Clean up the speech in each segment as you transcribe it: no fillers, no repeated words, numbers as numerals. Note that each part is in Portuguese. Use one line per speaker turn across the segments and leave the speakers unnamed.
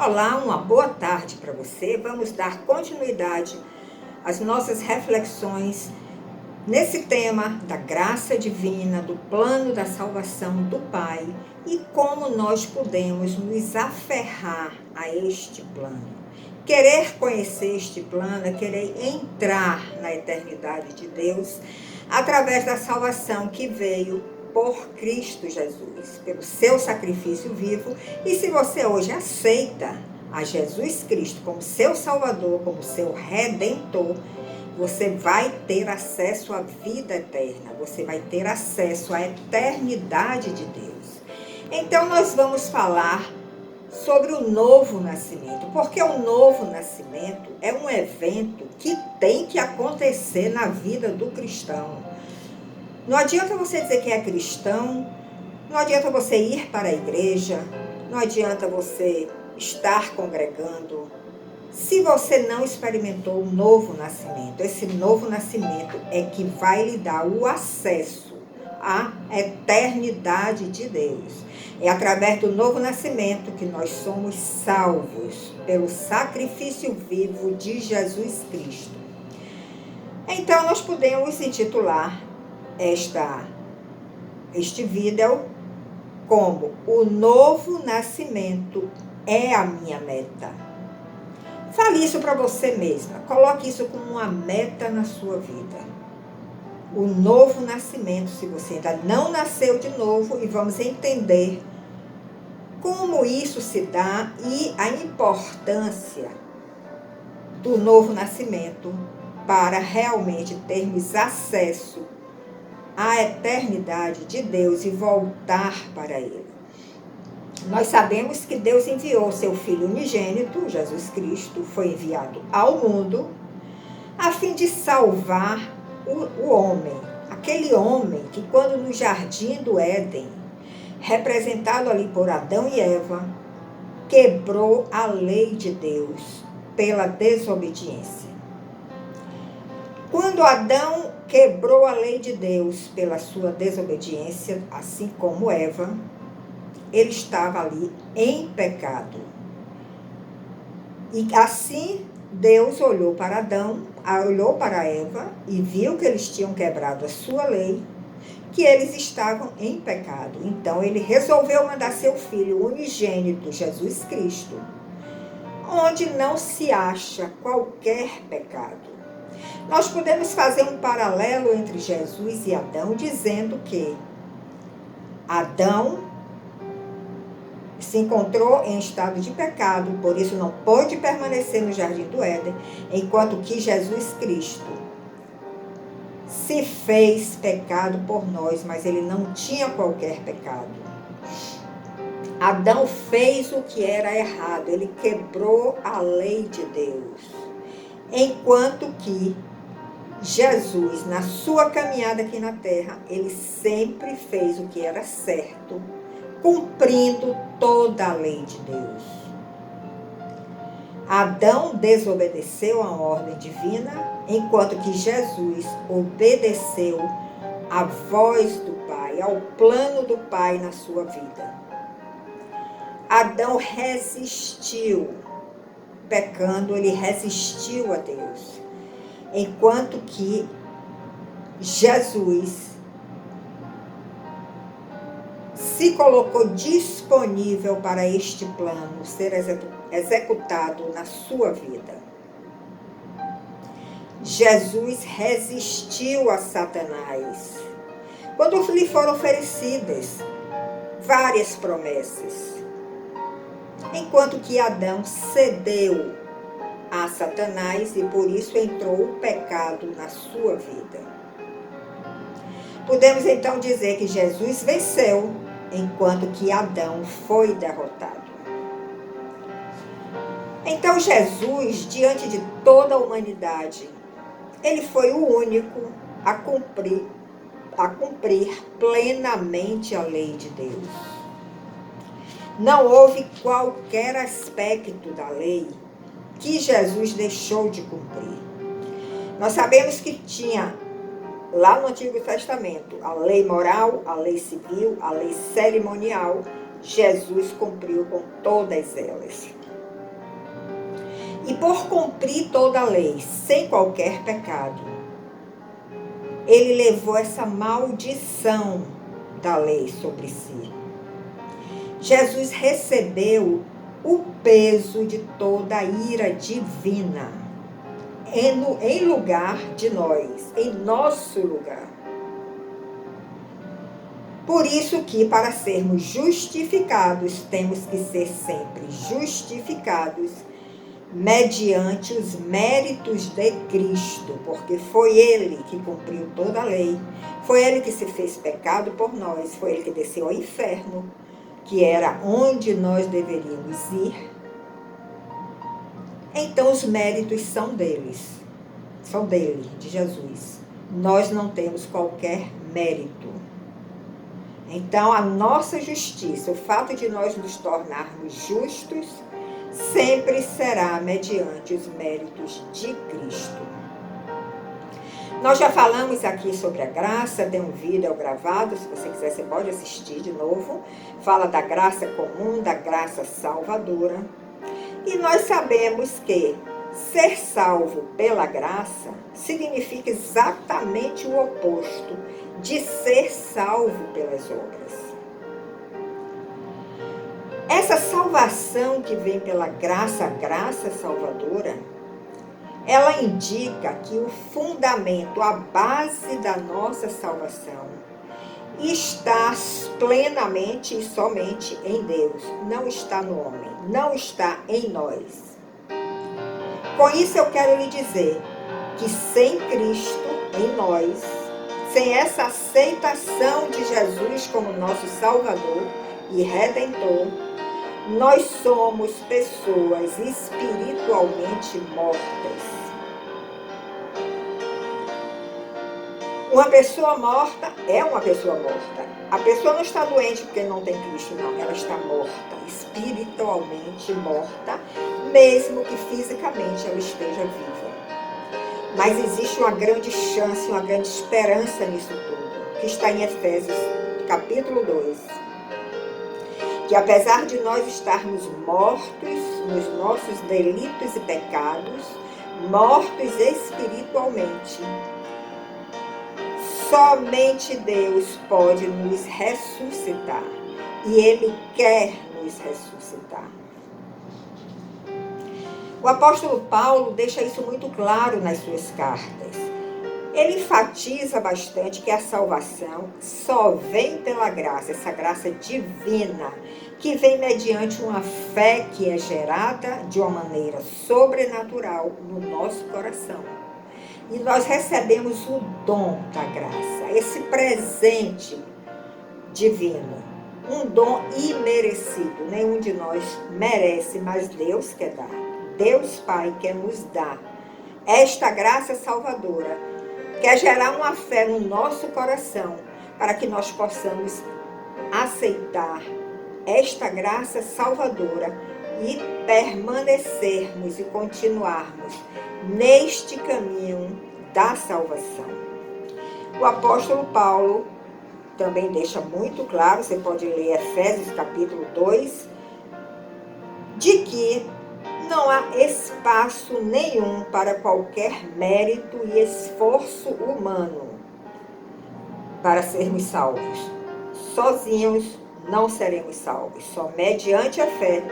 Olá, uma boa tarde para você. Vamos dar continuidade às nossas reflexões nesse tema da graça divina, do plano da salvação do Pai e como nós podemos nos aferrar a este plano. Querer conhecer este plano é querer entrar na eternidade de Deus através da salvação que veio por Cristo Jesus, pelo seu sacrifício vivo. E se você hoje aceita a Jesus Cristo como seu Salvador, como seu Redentor, você vai ter acesso à vida eterna, você vai ter acesso à eternidade de Deus. Então nós vamos falar sobre o novo nascimento, porque o novo nascimento é um evento que tem que acontecer na vida do cristão. Não adianta você dizer que é cristão, não adianta você ir para a igreja, não adianta você estar congregando, se você não experimentou o novo nascimento. Esse novo nascimento é que vai lhe dar o acesso à eternidade de Deus. É através do novo nascimento que nós somos salvos pelo sacrifício vivo de Jesus Cristo. Então nós podemos intitular este vídeo como o novo nascimento é a minha meta. Fale isso para você mesma, coloque isso como uma meta na sua vida. O novo nascimento, se você ainda não nasceu de novo, e vamos entender como isso se dá e a importância do novo nascimento para realmente termos acesso à eternidade de Deus e voltar para Ele. Nós sabemos que Deus enviou seu Filho unigênito, Jesus Cristo, foi enviado ao mundo a fim de salvar o homem. Aquele homem que quando no jardim do Éden, representado ali por Adão e Eva, quebrou a lei de Deus pela desobediência. Quando Adão quebrou a lei de Deus pela sua desobediência, assim como Eva, ele estava ali em pecado. E assim Deus olhou para Adão, olhou para Eva e viu que eles tinham quebrado a sua lei, que eles estavam em pecado. Então ele resolveu mandar seu Filho unigênito, Jesus Cristo, onde não se acha qualquer pecado. Nós podemos fazer um paralelo entre Jesus e Adão, dizendo que Adão se encontrou em estado de pecado, por isso não pôde permanecer no jardim do Éden, enquanto que Jesus Cristo se fez pecado por nós, mas ele não tinha qualquer pecado. Adão fez o que era errado, ele quebrou a lei de Deus, enquanto que Jesus, na sua caminhada aqui na terra, ele sempre fez o que era certo, cumprindo toda a lei de Deus. Adão desobedeceu à ordem divina, enquanto que Jesus obedeceu à voz do Pai, ao plano do Pai na sua vida. Adão resistiu, pecando, ele resistiu a Deus, enquanto que Jesus se colocou disponível para este plano ser executado na sua vida. Jesus resistiu a Satanás quando lhe foram oferecidas várias promessas, enquanto que Adão cedeu a Satanás e por isso entrou o pecado na sua vida. Podemos então dizer que Jesus venceu, enquanto que Adão foi derrotado. Então Jesus, diante de toda a humanidade, ele foi o único a cumprir plenamente a lei de Deus. Não houve qualquer aspecto da lei que Jesus deixou de cumprir. Nós sabemos que tinha lá no Antigo Testamento a lei moral, a lei civil, a lei cerimonial. Jesus cumpriu com todas elas. E por cumprir toda a lei, sem qualquer pecado, ele levou essa maldição da lei sobre si. Jesus recebeu o peso de toda a ira divina em lugar de nós, em nosso lugar. Por isso que, para sermos justificados, temos que ser sempre justificados mediante os méritos de Cristo, porque foi Ele que cumpriu toda a lei, foi Ele que se fez pecado por nós, foi Ele que desceu ao inferno, que era onde nós deveríamos ir. Então os méritos são dele, de Jesus. Nós não temos qualquer mérito. Então a nossa justiça, o fato de nós nos tornarmos justos, sempre será mediante os méritos de Cristo. Nós já falamos aqui sobre a graça, tem um vídeo gravado, se você quiser você pode assistir de novo. Fala da graça comum, da graça salvadora. E nós sabemos que ser salvo pela graça significa exatamente o oposto de ser salvo pelas obras. Essa salvação que vem pela graça, a graça salvadora, ela indica que o fundamento, a base da nossa salvação, está plenamente e somente em Deus, não está no homem, não está em nós. Com isso eu quero lhe dizer que sem Cristo em nós, sem essa aceitação de Jesus como nosso Salvador e Redentor, nós somos pessoas espiritualmente mortas. Uma pessoa morta é uma pessoa morta. A pessoa não está doente porque não tem Cristo, não. Ela está morta, espiritualmente morta, mesmo que fisicamente ela esteja viva. Mas existe uma grande chance, uma grande esperança nisso tudo, que está em Efésios, capítulo 2. Que apesar de nós estarmos mortos nos nossos delitos e pecados, mortos espiritualmente, somente Deus pode nos ressuscitar. E Ele quer nos ressuscitar. O apóstolo Paulo deixa isso muito claro nas suas cartas. Ele enfatiza bastante que a salvação só vem pela graça, essa graça divina, que vem mediante uma fé que é gerada de uma maneira sobrenatural no nosso coração. E nós recebemos o dom da graça, esse presente divino, um dom imerecido. Nenhum de nós merece, mas Deus quer dar. Deus Pai quer nos dar esta graça salvadora, quer gerar uma fé no nosso coração, para que nós possamos aceitar esta graça salvadora e permanecermos e continuarmos neste caminho da salvação. O apóstolo Paulo também deixa muito claro, você pode ler Efésios capítulo 2, de que não há espaço nenhum para qualquer mérito e esforço humano para sermos salvos. Sozinhos não seremos salvos, só mediante a fé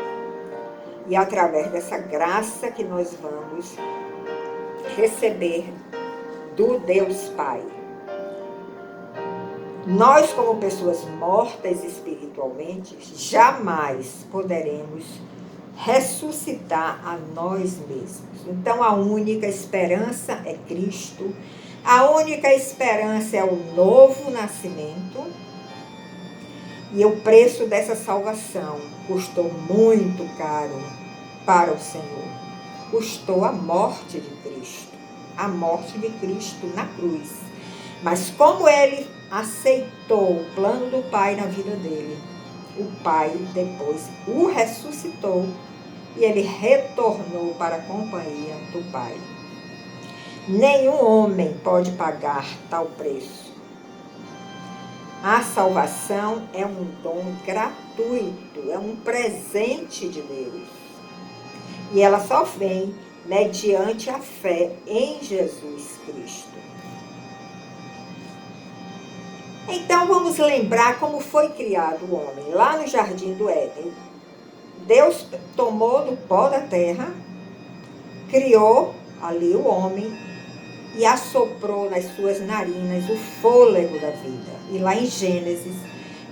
e através dessa graça que nós vamos receber do Deus Pai. Nós, como pessoas mortas espiritualmente, jamais poderemos ressuscitar a nós mesmos. Então, a única esperança é Cristo, a única esperança é o novo nascimento, e o preço dessa salvação custou muito caro para o Senhor. Custou a morte de Cristo, a morte de Cristo na cruz. Mas como ele aceitou o plano do Pai na vida dele, o Pai depois o ressuscitou e ele retornou para a companhia do Pai. Nenhum homem pode pagar tal preço. A salvação é um dom gratuito, é um presente de Deus. E ela só vem mediante a fé em Jesus Cristo. Então vamos lembrar como foi criado o homem. Lá no Jardim do Éden, Deus tomou do pó da terra, criou ali o homem e assoprou nas suas narinas o fôlego da vida. E lá em Gênesis,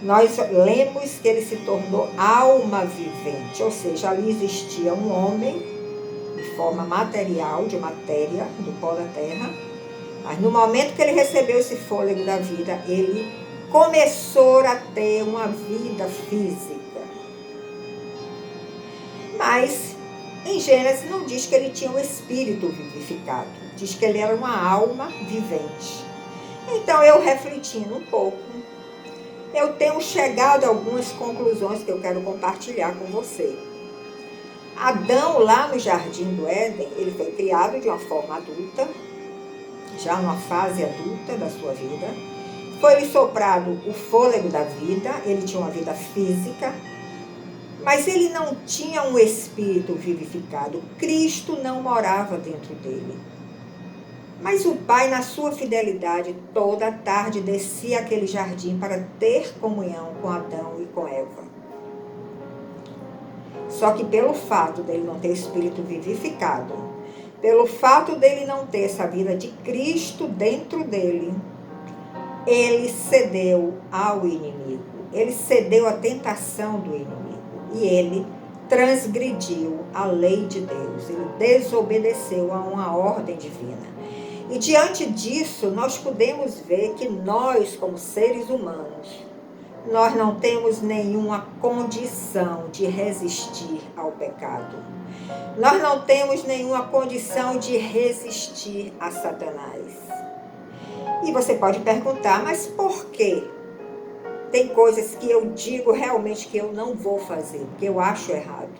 nós lemos que ele se tornou alma vivente, ou seja, ali existia um homem de forma material, de matéria, do pó da terra, mas no momento que ele recebeu esse fôlego da vida, ele começou a ter uma vida física. Mas em Gênesis não diz que ele tinha um espírito vivificado, diz que ele era uma alma vivente. Então eu refletindo um pouco, eu tenho chegado a algumas conclusões que eu quero compartilhar com você. Adão, lá no Jardim do Éden, ele foi criado de uma forma adulta, já numa fase adulta da sua vida. Foi-lhe soprado o fôlego da vida, ele tinha uma vida física, mas ele não tinha um espírito vivificado. Cristo não morava dentro dele. Mas o Pai, na sua fidelidade, toda tarde descia àquele jardim para ter comunhão com Adão e com Eva. Só que pelo fato dele não ter espírito vivificado, pelo fato dele não ter essa vida de Cristo dentro dele, ele cedeu ao inimigo. Ele cedeu à tentação do inimigo. E ele transgrediu a lei de Deus. Ele desobedeceu a uma ordem divina. E diante disso, nós podemos ver que nós, como seres humanos, nós não temos nenhuma condição de resistir ao pecado. Nós não temos nenhuma condição de resistir a Satanás. E você pode perguntar, mas por quê? Tem coisas que eu digo realmente que eu não vou fazer, porque eu acho errado.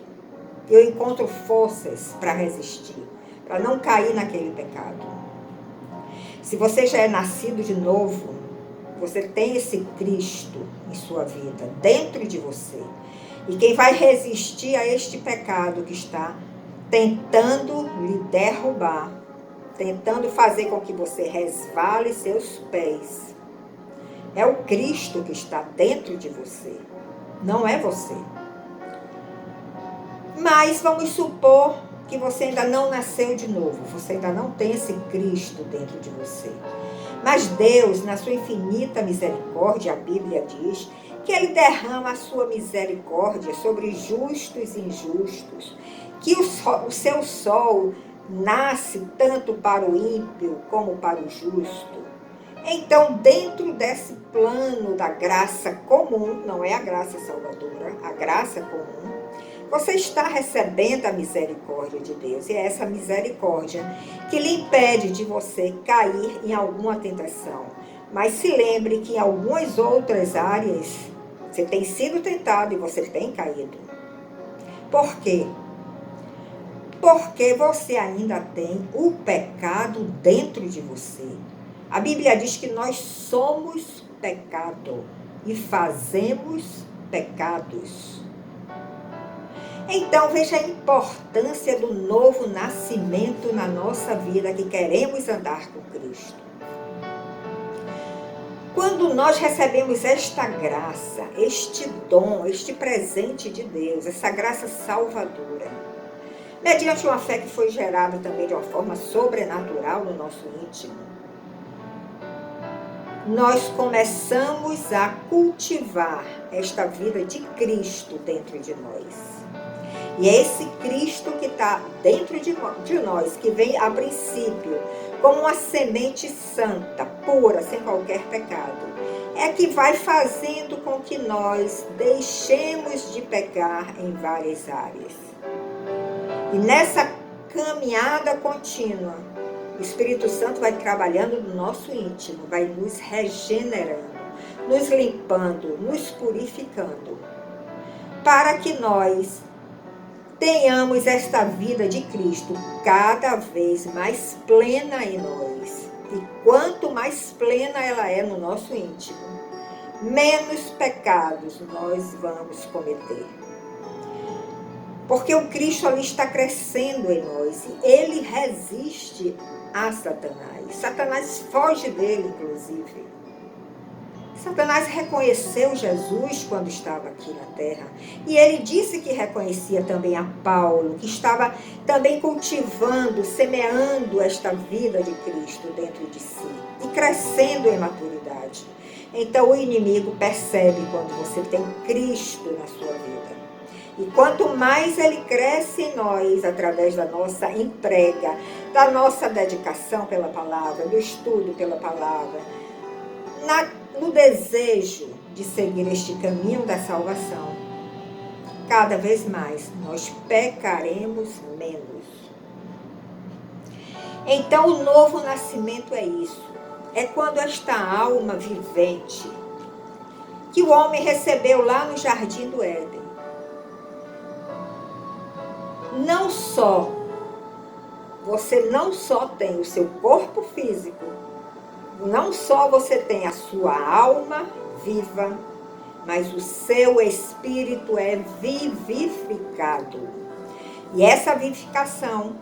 Eu encontro forças para resistir, para não cair naquele pecado. Se você já é nascido de novo, você tem esse Cristo em sua vida, dentro de você. E quem vai resistir a este pecado que está tentando lhe derrubar, tentando fazer com que você resvale seus pés, é o Cristo que está dentro de você, não é você. Mas vamos supor que você ainda não nasceu de novo, você ainda não tem esse Cristo dentro de você. Mas Deus, na sua infinita misericórdia, a Bíblia diz que Ele derrama a sua misericórdia sobre justos e injustos, que o seu sol nasce tanto para o ímpio como para o justo. Então, dentro desse plano da graça comum, não é a graça salvadora, a graça comum, você está recebendo a misericórdia de Deus. E é essa misericórdia que lhe impede de você cair em alguma tentação. Mas se lembre que em algumas outras áreas você tem sido tentado e você tem caído. Por quê? Porque você ainda tem o pecado dentro de você. A Bíblia diz que nós somos pecado e fazemos pecados. Então, veja a importância do novo nascimento na nossa vida, que queremos andar com Cristo. Quando nós recebemos esta graça, este dom, este presente de Deus, essa graça salvadora, mediante uma fé que foi gerada também de uma forma sobrenatural no nosso íntimo, nós começamos a cultivar esta vida de Cristo dentro de nós. E é esse Cristo que está dentro de nós, que vem a princípio como uma semente santa, pura, sem qualquer pecado, é que vai fazendo com que nós deixemos de pecar em várias áreas. E nessa caminhada contínua, o Espírito Santo vai trabalhando no nosso íntimo, vai nos regenerando, nos limpando, nos purificando, para que nós tenhamos esta vida de Cristo cada vez mais plena em nós. E quanto mais plena ela é no nosso íntimo, menos pecados nós vamos cometer. Porque o Cristo ali está crescendo em nós e ele resiste a Satanás. Satanás foge dele, inclusive. Satanás reconheceu Jesus quando estava aqui na terra. E ele disse que reconhecia também a Paulo, que estava também cultivando, semeando esta vida de Cristo dentro de si e crescendo em maturidade. Então o inimigo percebe quando você tem Cristo na sua vida. E quanto mais ele cresce em nós, através da nossa entrega, da nossa dedicação pela palavra, do estudo pela palavra, no desejo de seguir este caminho da salvação, cada vez mais nós pecaremos menos. Então o novo nascimento é isso. É quando esta alma vivente, que o homem recebeu lá no Jardim do Éden, você não só tem o seu corpo físico, não só você tem a sua alma viva, mas o seu espírito é vivificado. E essa vivificação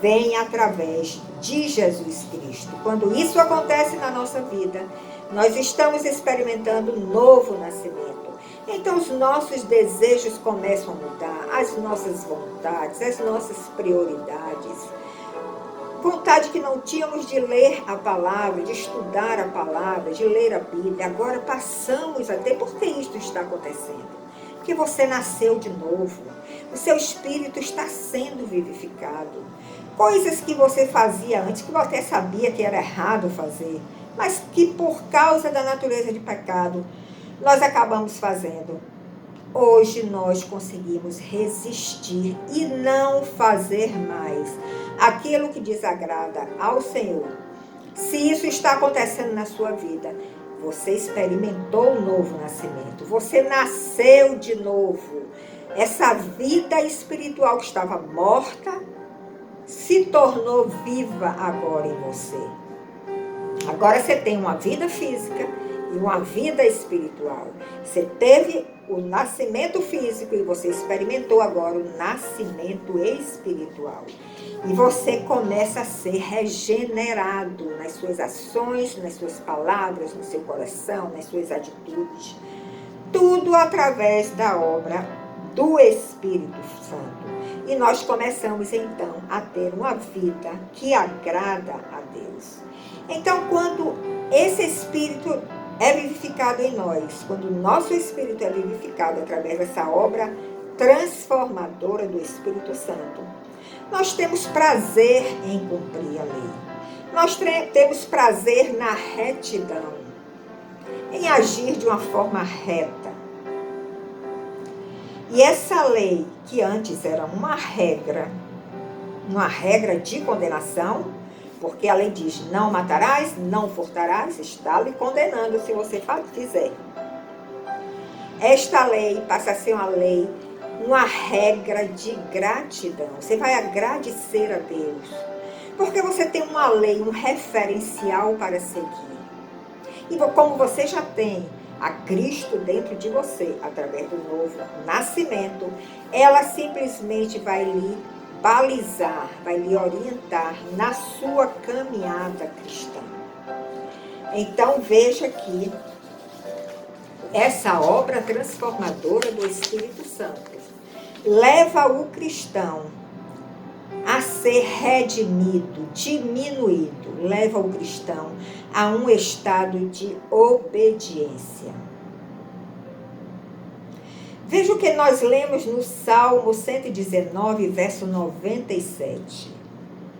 vem através de Jesus Cristo. Quando isso acontece na nossa vida, nós estamos experimentando um novo nascimento. Então os nossos desejos começam a mudar, as nossas vontades, as nossas prioridades. Vontade que não tínhamos de ler a palavra, de estudar a palavra, de ler a Bíblia. Agora passamos a ter. Por que isso está acontecendo? Porque você nasceu de novo. O seu espírito está sendo vivificado. Coisas que você fazia antes, que você sabia que era errado fazer, mas que por causa da natureza de pecado, nós acabamos fazendo. Hoje nós conseguimos resistir e não fazer mais aquilo que desagrada ao Senhor. Se isso está acontecendo na sua vida, você experimentou um novo nascimento. Você nasceu de novo. Essa vida espiritual que estava morta se tornou viva agora em você. Agora você tem uma vida física e uma vida espiritual. Você teve o nascimento físico e você experimentou agora o nascimento espiritual. E você começa a ser regenerado nas suas ações, nas suas palavras, no seu coração, nas suas atitudes. Tudo através da obra do Espírito Santo. E nós começamos então a ter uma vida que agrada a Deus. Então, quando esse Espírito é vivificado em nós, quando o nosso Espírito é vivificado através dessa obra transformadora do Espírito Santo, nós temos prazer em cumprir a lei. Nós temos prazer na retidão, em agir de uma forma reta. E essa lei, que antes era uma regra de condenação, porque a lei diz, não matarás, não furtarás, está lhe condenando se você fizer. Esta lei passa a ser uma lei, uma regra de gratidão. Você vai agradecer a Deus, porque você tem uma lei, um referencial para seguir. E como você já tem a Cristo dentro de você, através do novo nascimento, ela simplesmente vai lhe balizar, vai lhe orientar na sua caminhada cristã. Então veja que essa obra transformadora do Espírito Santo leva o cristão a ser redimido, diminuído, leva o cristão a um estado de obediência. Veja o que nós lemos no Salmo 119, verso 97.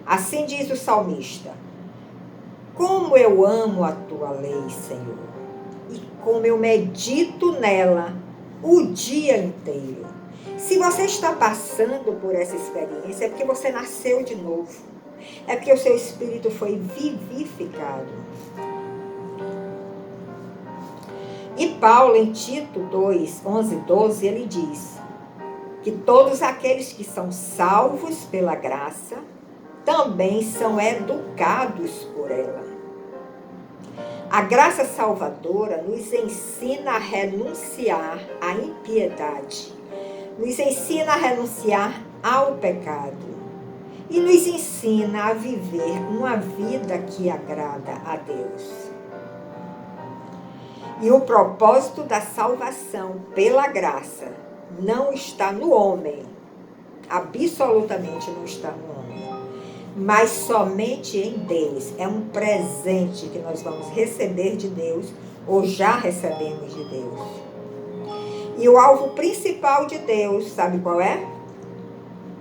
Assim diz o salmista: como eu amo a tua lei, Senhor, e como eu medito nela o dia inteiro. Se você está passando por essa experiência, é porque você nasceu de novo. É porque o seu espírito foi vivificado. E Paulo, em Tito 2, 11, 12, ele diz que todos aqueles que são salvos pela graça também são educados por ela. A graça salvadora nos ensina a renunciar à impiedade nos ensina a renunciar ao pecado e nos ensina a viver uma vida que agrada a Deus. E o propósito da salvação pela graça não está no homem, absolutamente não está no homem, mas somente em Deus. É um presente que nós vamos receber de Deus, ou já recebemos de Deus. E o alvo principal de Deus, sabe qual é?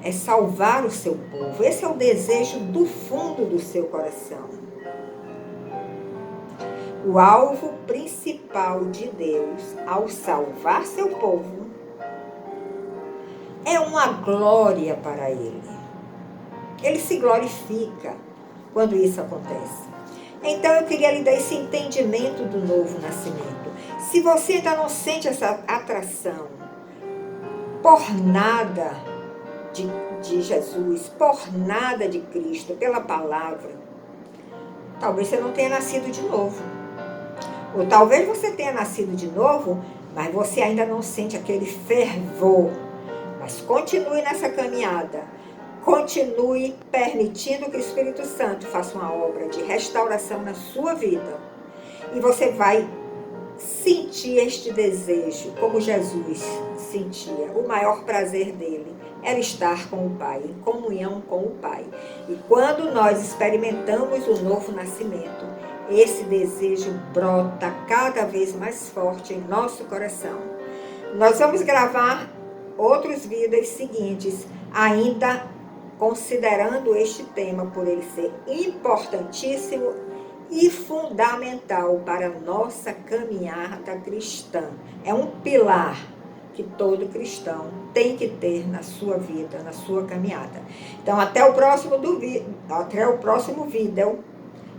É salvar o seu povo. Esse é o desejo do fundo do seu coração. O alvo principal de Deus ao salvar seu povo é uma glória para Ele. Ele se glorifica quando isso acontece. Então eu queria lhe dar esse entendimento do novo nascimento. Se você ainda não sente essa atração por nada de Jesus, por nada de Cristo, pela palavra, talvez você não tenha nascido de novo. Ou talvez você tenha nascido de novo, mas você ainda não sente aquele fervor. Mas continue nessa caminhada. Continue permitindo que o Espírito Santo faça uma obra de restauração na sua vida. E você vai sentir este desejo, como Jesus sentia. O maior prazer dele era estar com o Pai, em comunhão com o Pai. E quando nós experimentamos o novo nascimento, esse desejo brota cada vez mais forte em nosso coração. Nós vamos gravar outros vídeos seguintes, ainda considerando este tema por ele ser importantíssimo e fundamental para a nossa caminhada cristã. É um pilar que todo cristão tem que ter na sua vida, na sua caminhada. Então, até o próximo vídeo,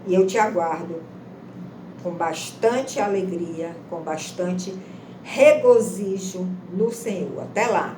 e eu te aguardo com bastante alegria, com bastante regozijo no Senhor. Até lá!